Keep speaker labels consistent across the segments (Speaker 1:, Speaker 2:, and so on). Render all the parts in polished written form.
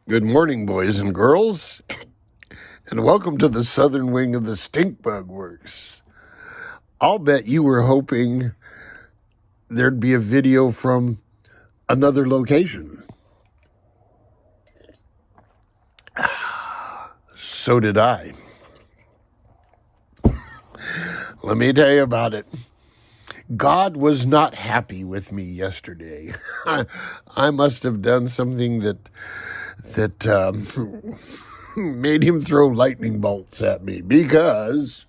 Speaker 1: Good morning, boys and girls, and welcome to the southern wing of the Stink Bug Works. I'll bet you were hoping there'd be a video from another location. So did I. Let me tell you about it. God was not happy with me yesterday. I must have done something that made him throw lightning bolts at me because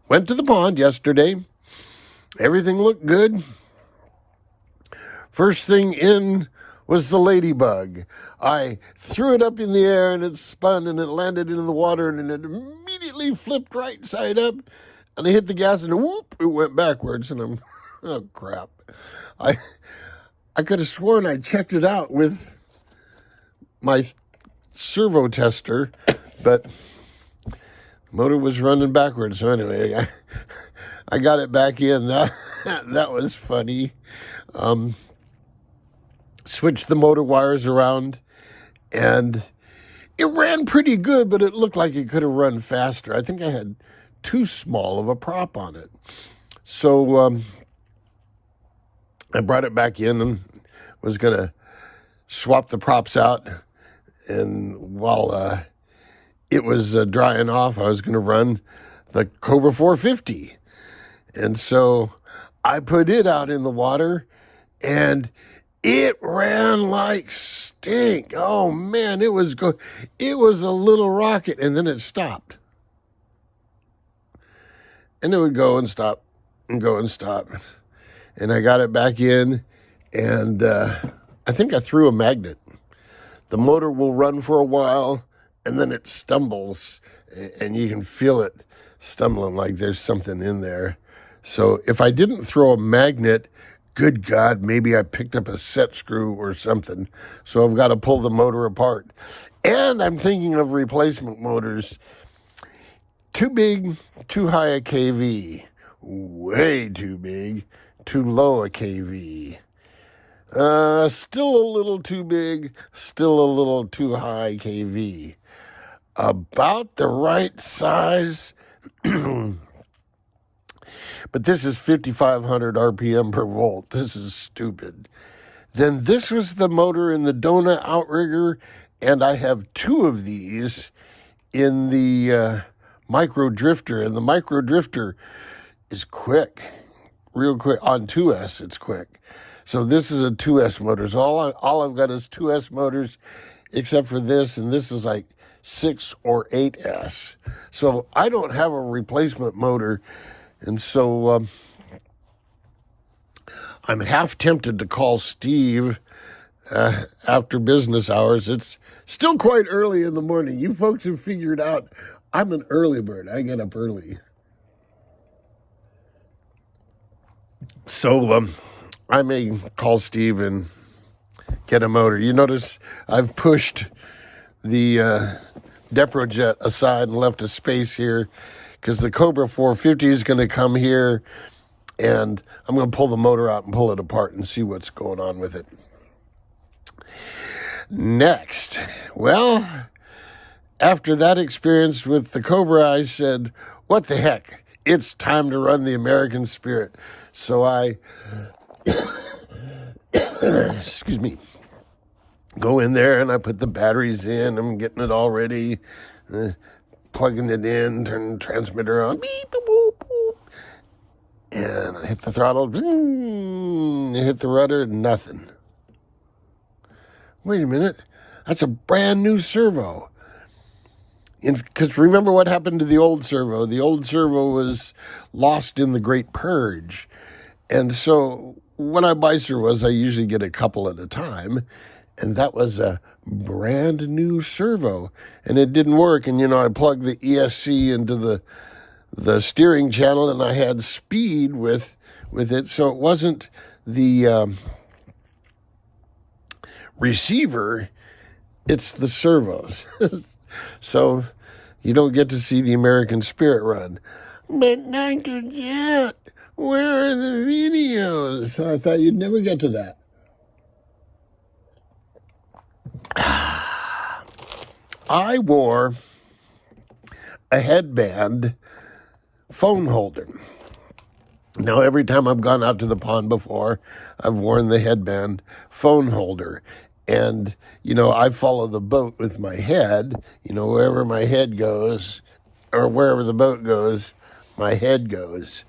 Speaker 1: went to the pond yesterday. Everything looked good. First thing in was the ladybug. I threw it up in the air and it spun and it landed into the water and it immediately flipped right side up and I hit the gas and whoop, it went backwards and I'm, oh crap. I could have sworn I checked it out with my servo tester, but the motor was running backwards. So anyway, I got it back in. That was funny. Switched the motor wires around, and it ran pretty good, but it looked like it could have run faster. I think I had too small of a prop on it. So I brought it back in and was going to swap the props out. And while it was drying off, I was going to run the Cobra 450. And so I put it out in the water, and it ran like stink. Oh man, it was it was a little rocket, and then it stopped. And it would go and stop and go and stop. And I got it back in, and I think I threw a magnet. The motor will run for a while, and then it stumbles, and you can feel it stumbling like there's something in there. So if I didn't throw a magnet, good God, maybe I picked up a set screw or something. So I've got to pull the motor apart. And I'm thinking of replacement motors. Too big, too high a KV. Way too big, too low a KV. Still a little too big, still a little too high KV. About the right size. But this is 5,500 RPM per volt. This is stupid. Then this was the motor in the Donut Outrigger, and I have two of these in the Micro Drifter, and the Micro Drifter is quick, real quick. On 2S, it's quick. So this is a 2S motor. So all I've got is 2S motors, except for this, and this is like 6 or 8S. So I don't have a replacement motor, and so I'm half tempted to call Steve after business hours. It's still quite early in the morning. You folks have figured out I'm an early bird. I get up early. So I may call Steve and get a motor. You notice I've pushed the Deprojet aside and left a space here because the Cobra 450 is going to come here, and I'm going to pull the motor out and pull it apart and see what's going on with it. Next, well, after that experience with the Cobra, I said, what the heck? It's time to run the American Spirit. So I, excuse me, go in there and I put the batteries in. I'm getting it all ready, plugging it in, turn the transmitter on, beep, boop, boop, boop. And I hit the throttle, hit the rudder, nothing. Wait a minute, that's a brand new servo. Because remember what happened to the old servo? The old servo was lost in the Great Purge. And so when I buy servos, I usually get a couple at a time. And that was a brand new servo. And it didn't work. And, I plugged the ESC into the steering channel, and I had speed with it. So it wasn't the receiver, it's the servos. So you don't get to see the American Spirit run. But Dr. Jet, where are the videos? I thought you'd never get to that. I wore a headband phone holder. Now, every time I've gone out to the pond before, I've worn the headband phone holder. And, I follow the boat with my head. Wherever my head goes, or wherever the boat goes, my head goes.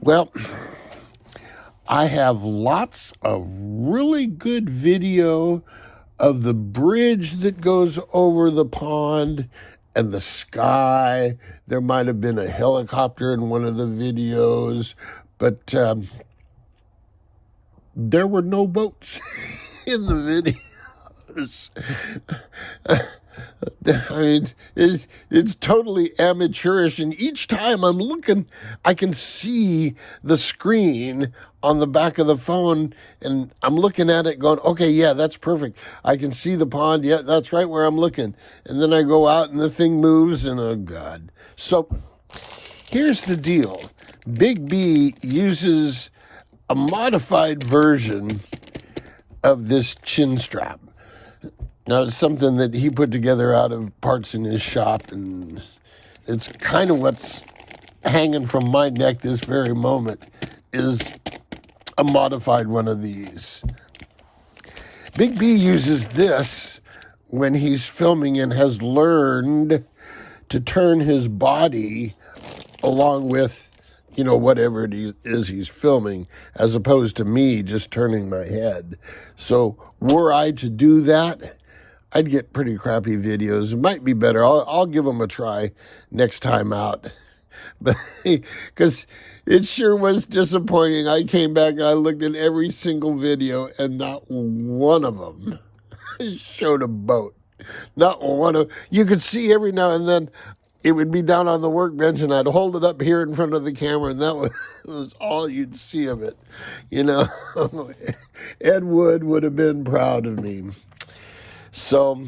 Speaker 1: Well, I have lots of really good video of the bridge that goes over the pond and the sky. There might have been a helicopter in one of the videos, but there were no boats in the videos. I mean, it's totally amateurish, and each time I'm looking, I can see the screen on the back of the phone, and I'm looking at it going, okay, yeah, that's perfect. I can see the pond. Yeah, that's right where I'm looking. And then I go out, and the thing moves, and oh, God. So here's the deal. Big B uses a modified version of this chin strap. Now, it's something that he put together out of parts in his shop, and it's kind of what's hanging from my neck this very moment is a modified one of these. Big B uses this when he's filming and has learned to turn his body along with, whatever it is he's filming, as opposed to me just turning my head. So were I to do that, I'd get pretty crappy videos. It might be better. I'll give them a try next time out. But because it sure was disappointing. I came back and I looked at every single video, and not one of them showed a boat. Not one of. You could see every now and then it would be down on the workbench, and I'd hold it up here in front of the camera, and that was all you'd see of it. Ed Wood would have been proud of me. So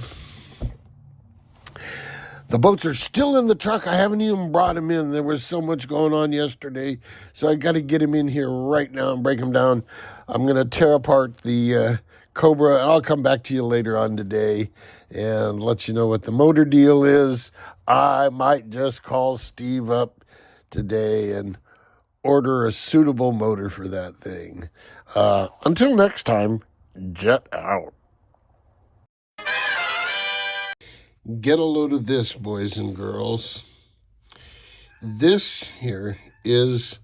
Speaker 1: the boats are still in the truck. I haven't even brought them in. There was so much going on yesterday, so I got to get them in here right now and break them down. I'm going to tear apart the Cobra, and I'll come back to you later on today and let you know what the motor deal is. I might just call Steve up today and order a suitable motor for that thing. Until next time, jet out. Get a load of this, boys and girls. This here is,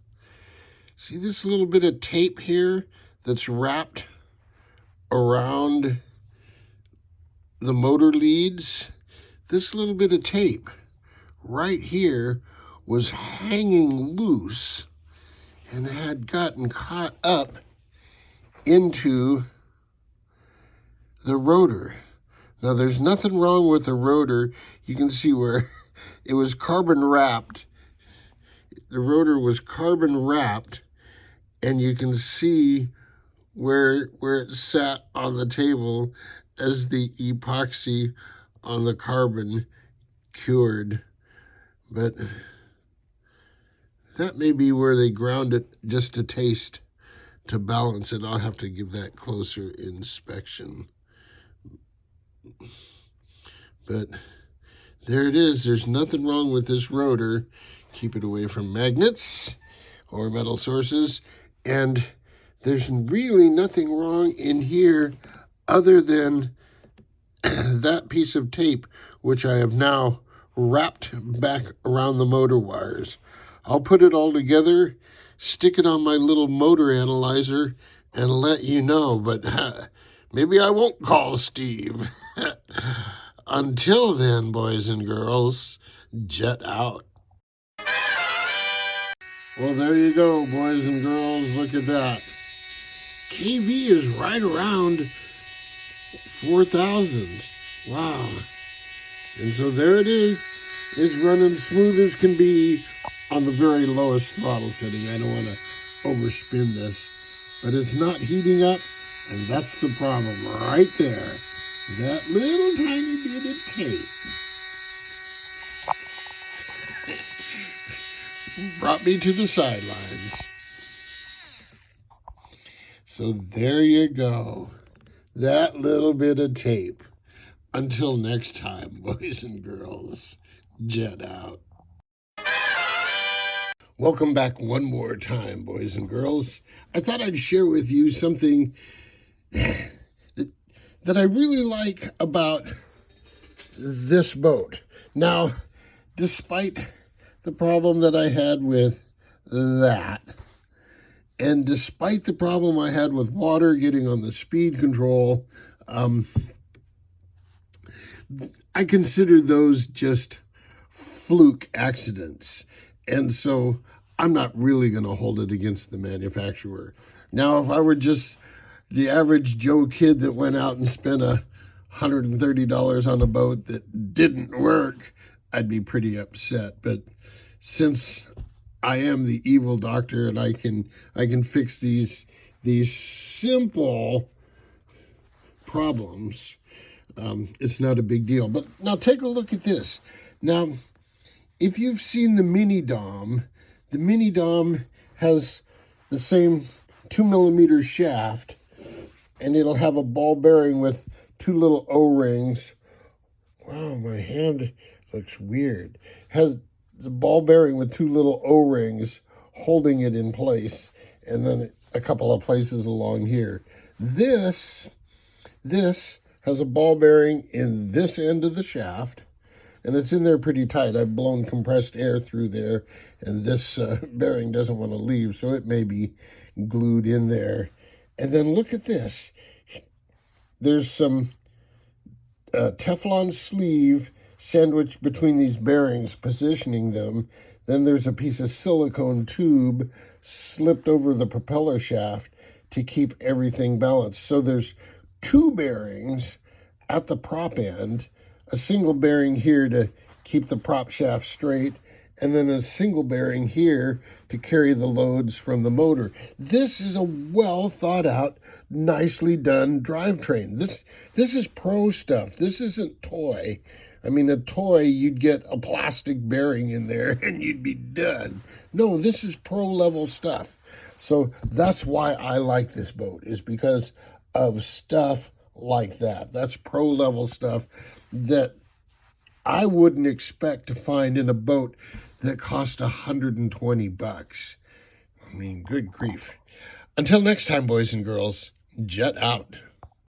Speaker 1: see this little bit of tape here that's wrapped around the motor leads? This little bit of tape right here was hanging loose and had gotten caught up into the rotor. Now, there's nothing wrong with the rotor. You can see where it was carbon wrapped. The rotor was carbon wrapped, and you can see where it sat on the table as the epoxy on the carbon cured. But that may be where they ground it just a taste to balance it. I'll have to give that closer inspection. But there it is. There's nothing wrong with this rotor. Keep it away from magnets or metal sources. And there's really nothing wrong in here other than that piece of tape, which I have now wrapped back around the motor wires. I'll put it all together, stick it on my little motor analyzer, and let you know. But maybe I won't call Steve. Until then, boys and girls, jet out. Well, there you go, boys and girls. Look at that. KV is right around 4,000. Wow. And so there it is. It's running smooth as can be on the very lowest throttle setting. I don't want to overspin this. But it's not heating up, and that's the problem right there. That little tiny bit of tape brought me to the sidelines. So there you go. That little bit of tape. Until next time, boys and girls, jet out. Welcome back one more time, boys and girls. I thought I'd share with you something that I really like about this boat. Now, despite the problem that I had with that, and despite the problem I had with water getting on the speed control, I consider those just fluke accidents. And so I'm not really going to hold it against the manufacturer. Now, if I were just the average Joe kid that went out and spent $130 on a boat that didn't work, I'd be pretty upset. But since I am the evil doctor and I can fix these simple problems, it's not a big deal. But now take a look at this. Now, if you've seen the Mini Dom has the same 2mm shaft, and it'll have a ball bearing with 2 little O-rings. Wow, my hand looks weird. Has the ball bearing with 2 little O-rings holding it in place, and then a couple of places along here. This has a ball bearing in this end of the shaft, and it's in there pretty tight. I've blown compressed air through there, and this bearing doesn't want to leave, so it may be glued in there. And then look at this. There's some Teflon sleeve sandwiched between these bearings, positioning them. Then there's a piece of silicone tube slipped over the propeller shaft to keep everything balanced. So there's 2 bearings at the prop end, a single bearing here to keep the prop shaft straight, and then a single bearing here to carry the loads from the motor. This is a well thought out, nicely done drivetrain. This is pro stuff. This isn't toy. I mean, a toy, you'd get a plastic bearing in there and you'd be done. No, this is pro level stuff. So that's why I like this boat, is because of stuff like that. That's pro level stuff that I wouldn't expect to find in a boat that cost $120. I mean, good grief. Until next time, boys and girls, jet out.